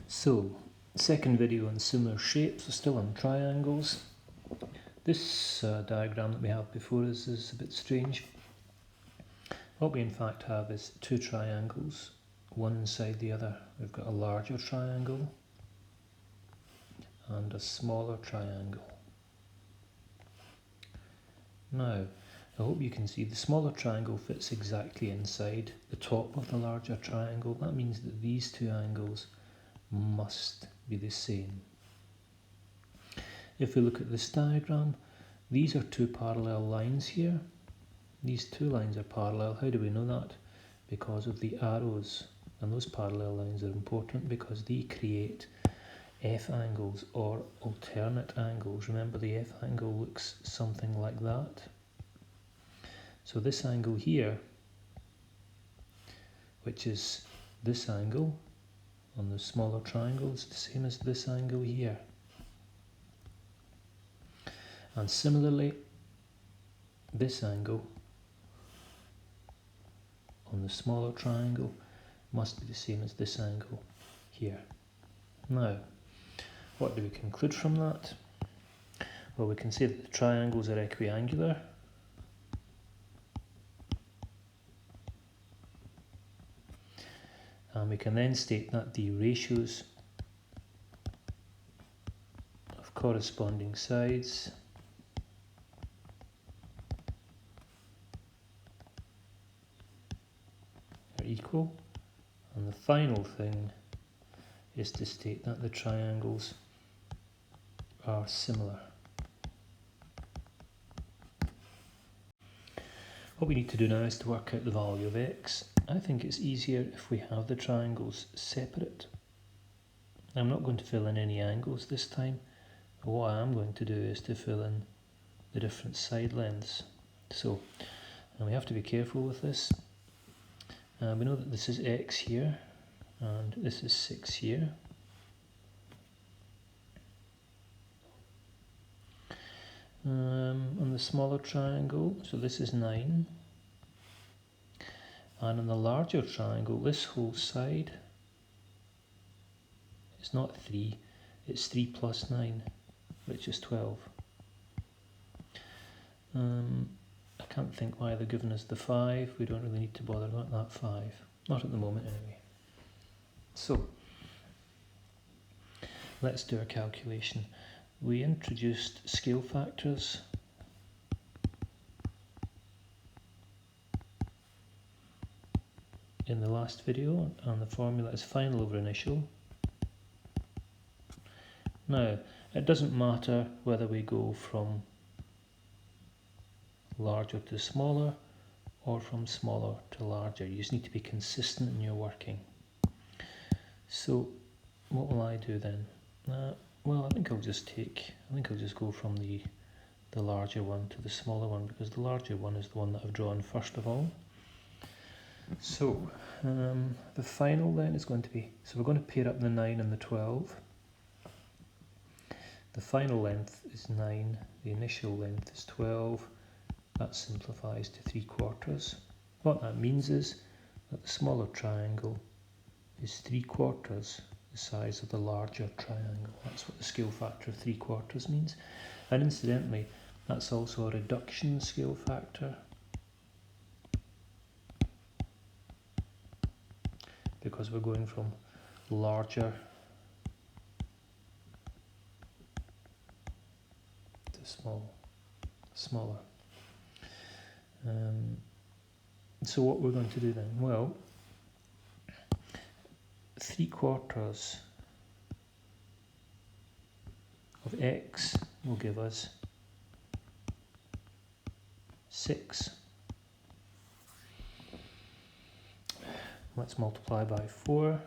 So, second video on similar shapes, so still on triangles. This diagram that we have before us is a bit strange. What we in fact have is two triangles, one inside the other. We've got a larger triangle and a smaller triangle. Now, I hope you can see the smaller triangle fits exactly inside the top of the larger triangle. That means that these two angles must be the same. If we look at this diagram, these are two parallel lines here. These two lines are parallel. How do we know that? Because of the arrows. And those parallel lines are important because they create F angles or alternate angles. Remember, the F angle looks something like that. So this angle here, which is this angle on the smaller triangle, is the same as this angle here. And similarly, this angle on the smaller triangle must be the same as this angle here. Now, what do we conclude from that? Well, we can say that the triangles are equiangular. And we can then state that the ratios of corresponding sides are equal. And the final thing is to state that the triangles are similar. What we need to do now is to work out the value of x. I think it's easier if we have the triangles separate. I'm not going to fill in any angles this time. What I am going to do is to fill in the different side lengths. So, and we have to be careful with this. We know that this is x here, and this is 6 here. On the smaller triangle, so this is 9. And on the larger triangle, this whole side is not 3, it's 3 plus 9, which is 12. I can't think why they're given us the 5. We don't really need to bother about that 5. Not at the moment anyway. So, let's do a calculation. We introduced scale factors. In the last video, and the formula is final over initial. Now, it doesn't matter whether we go from larger to smaller or from smaller to larger. You just need to be consistent in your working. So, what will I do then? Well, I think I'll just go from the larger one to the smaller one, because the larger one is the one that I've drawn first of all. So, the final then is going to be, so we're going to pair up the 9 and the 12. The final length is 9, the initial length is 12. That simplifies to 3/4. What that means is that the smaller triangle is 3/4 the size of the larger triangle. That's what the scale factor of 3/4 means. And incidentally, that's also a reduction scale factor, because we're going from larger to smaller. So what we're going to do then? Well, 3/4 of x will give us 6. Let's multiply by 4.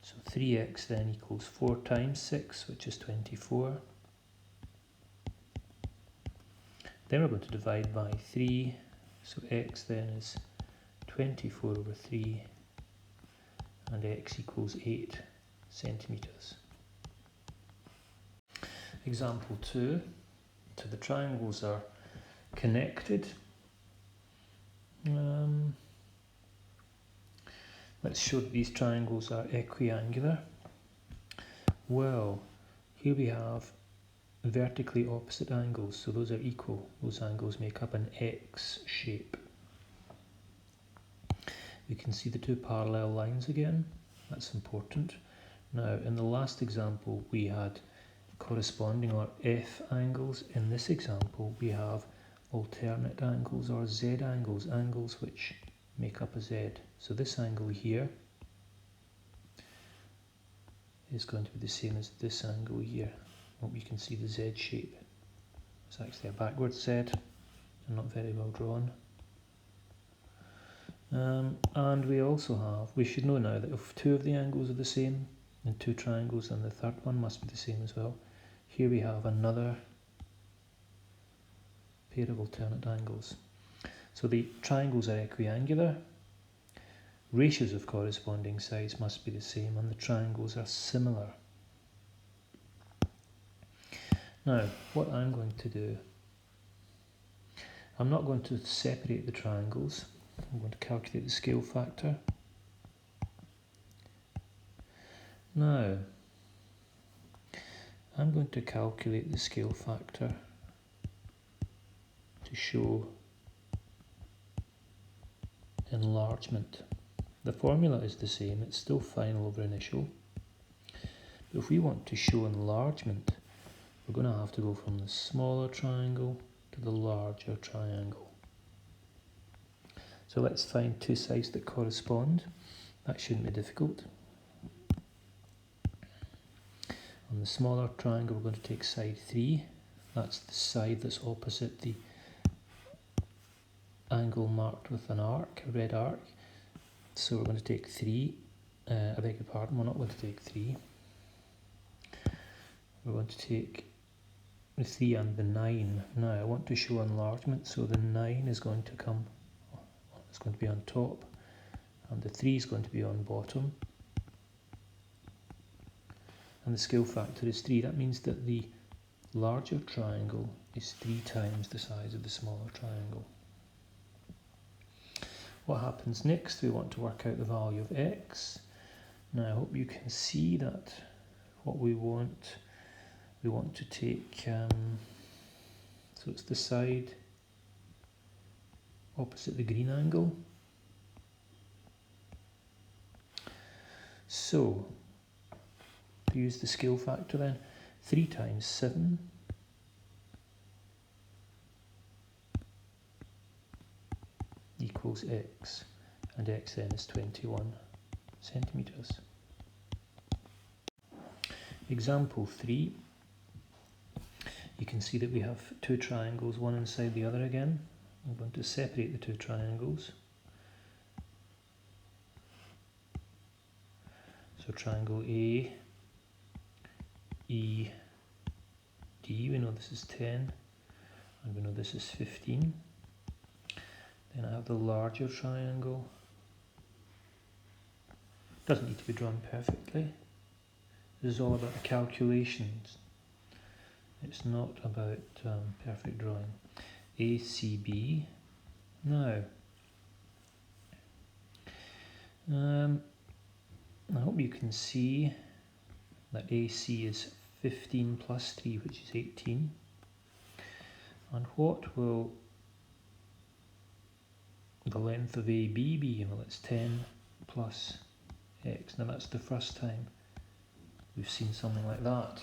So 3x then equals 4 times 6, which is 24. Then we're going to divide by 3. So x then is 24 over 3, and x equals 8 centimetres. Example 2. So the triangles are connected. Let's show that these triangles are equiangular. Well, here we have vertically opposite angles, so those are equal. Those angles make up an X shape. We can see the two parallel lines again. That's important. Now, in the last example, we had corresponding or F angles. In this example, we have alternate angles or Z angles, angles which make up a Z. So this angle here is going to be the same as this angle here. Hope you can see the Z shape. It's actually a backwards Z and not very well drawn. And we also have, we should know now that if two of the angles are the same in two triangles, then the third one must be the same as well. Here we have another pair of alternate angles. So the triangles are equiangular, ratios of corresponding sides must be the same, and the triangles are similar. Now, what I'm going to do, I'm not going to separate the triangles. I'm going to calculate the scale factor. Now, I'm going to calculate the scale factor to show enlargement. The formula is the same, it's still final over initial. But if we want to show enlargement, we're going to have to go from the smaller triangle to the larger triangle. So let's find two sides that correspond. That shouldn't be difficult. On the smaller triangle, we're going to take side 3. That's the side that's opposite the angle marked with an arc, a red arc. So we're going to take 3. I beg your pardon, we're not going to take 3. We're going to take the 3 and the 9. Now I want to show enlargement, so the 9 is going to come, it's going to be on top, and the 3 is going to be on bottom. And the scale factor is 3. That means that the larger triangle is 3 times the size of the smaller triangle. What happens next? We want to work out the value of x. Now I hope you can see that what we want to take, so it's the side opposite the green angle. So, to use the scale factor then, 3 times 7 equals x, and x then is 21 centimetres. Example 3, you can see that we have two triangles, one inside the other again. I'm going to separate the two triangles. So triangle A, E, D, we know this is 10, and we know this is 15. Then I have the larger triangle. Doesn't need to be drawn perfectly. This is all about the calculations. It's not about perfect drawing. ACB. Now, I hope you can see that AC is 15 plus 3, which is 18. And what will the length of AB be? Well, it's 10 plus x. Now that's the first time we've seen something like that.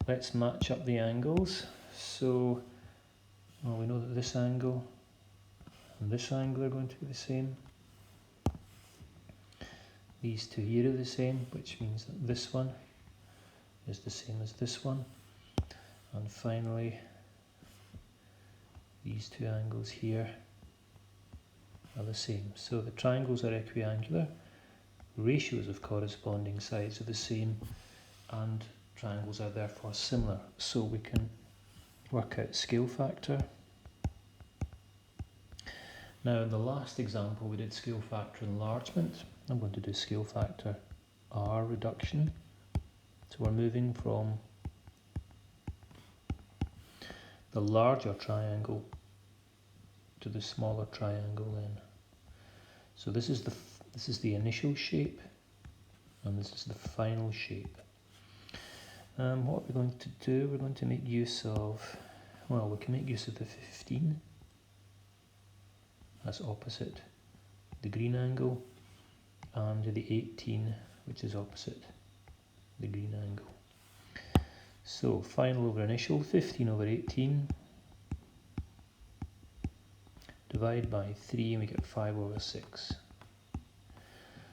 Let's match up the angles. So, well, we know that this angle and this angle are going to be the same. These two here are the same, which means that this one is the same as this one. And finally, these two angles here are the same. So the triangles are equiangular, ratios of corresponding sides are the same, and triangles are therefore similar. So we can work out scale factor. Now in the last example we did scale factor enlargement. I'm going to do scale factor R reduction. So we're moving from the larger triangle to the smaller triangle then. So this is the initial shape. and this is the final shape. What we're going to do, we're going to make use of, well, we can make use of the 15, that's opposite the green angle, and the 18, which is opposite the green angle. So final over initial, 15 over 18, divide by 3 and we get 5 over 6.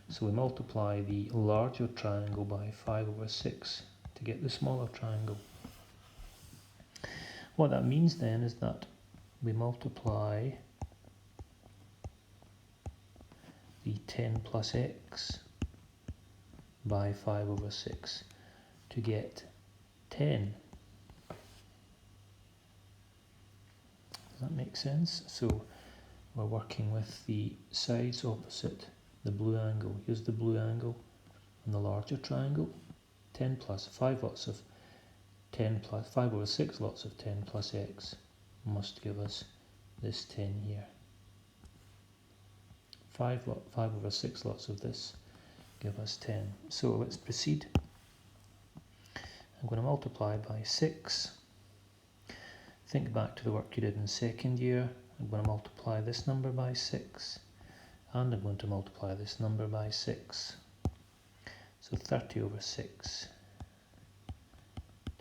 So we multiply the larger triangle by 5 over 6 to get the smaller triangle. What that means then is that we multiply the 10 plus x by 5 over 6 to get 10. Does that make sense? So we're working with the sides opposite the blue angle. Here's the blue angle and the larger triangle. 10 plus 5 lots of 10 plus 5 over 6 lots of 10 plus x must give us this 10 here. 5 over 6 lots of this give us 10. So let's proceed. I'm going to multiply by 6. Think back to the work you did in second year. I'm going to multiply this number by 6, and I'm going to multiply this number by 6. So 30 over 6.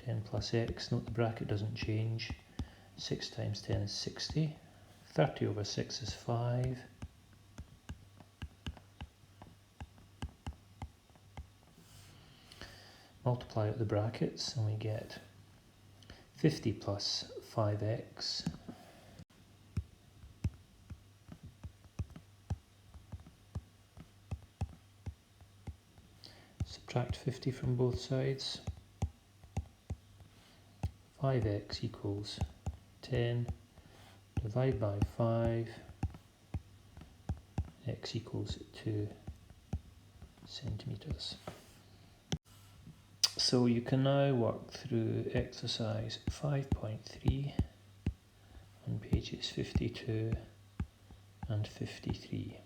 10 plus x, note the bracket doesn't change. 6 times 10 is 60. 30 over 6 is 5. Multiply out the brackets and we get 50 plus 5x subtract 50 from both sides. 5x equals 10, divide by 5, x equals 2 centimetres. So you can now work through exercise 5.3 on pages 52 and 53.